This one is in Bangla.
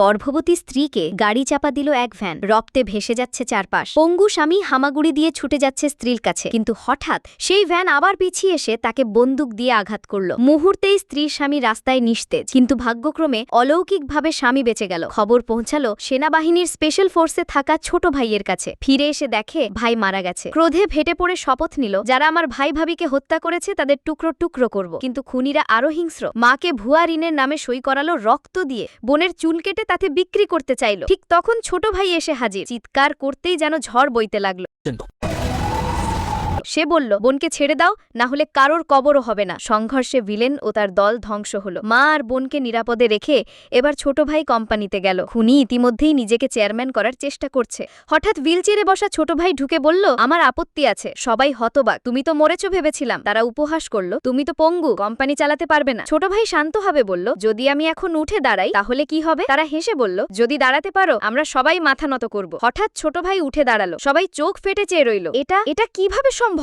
গর্ভবতী স্ত্রীকে গাড়ি চাপা দিল এক ভ্যান, রক্তে ভেসে যাচ্ছে চারপাশ। পঙ্গু স্বামী হামাগুড়ি দিয়ে ছুটে যাচ্ছে স্ত্রীর কাছে, কিন্তু হঠাৎ সেই ভ্যান আবার পিছিয়ে এসে তাকে বন্দুক দিয়ে আঘাত করল। মুহূর্তেই স্ত্রীর স্বামী রাস্তায় নিস্তেজ, কিন্তু ভাগ্যক্রমে অলৌকিকভাবে স্বামী বেঁচে গেল। খবর পৌঁছালো সেনাবাহিনীর স্পেশাল ফোর্সে থাকা ছোট ভাইয়ের কাছে। ফিরে এসে দেখে ভাই মারা গেছে। ক্রোধে ফেটে পড়ে শপথ নিল, যারা আমার ভাই ভাবিকে হত্যা করেছে তাদের টুকরো টুকরো করব। কিন্তু খুনিরা আরো হিংস্র। মাকে ভুয়া ঋণের নামে সই করালো রক্ত দিয়ে, বোনের চুল কেটে তাতে বিক্রি করতে চাইল। ঠিক তখন ছোট ভাই এসে হাজির। চিৎকার করতেই যেন ঝড় বইতে লাগলো। সে বলল, বোনকে ছেড়ে দাও, না হলে কারোর কবরও হবে না। সংঘর্ষে ভিলেন ও তার দল ধ্বংস হলো। মা আর বোনকে নিরাপদে রেখে এবার ছোট ভাই কোম্পানিতে গেল। খুনি ইতিমধ্যেই নিজেকে চেয়ারম্যান করার চেষ্টা করছে। হঠাৎ হুইলচেয়ারে বসা ছোট ভাই ঢুকে বলল, আমার আপত্তি আছে। সবাই হতবাক। তুমি তো মরেছ ভেবেছিলাম। তারা উপহাস করল, তুমি তো পঙ্গু, কোম্পানি চালাতে পারবে না। ছোট ভাই শান্তভাবে বলল, যদি আমি এখন উঠে দাঁড়াই তাহলে কি হবে? তারা হেসে বলল, যদি দাঁড়াতে পারো আমরা সবাই মাথা নত করব। হঠাৎ ছোট ভাই উঠে দাঁড়ালো। সবাই চোখ ফেটে চেয়ে রইল। এটা কিভাবে সম্ভব?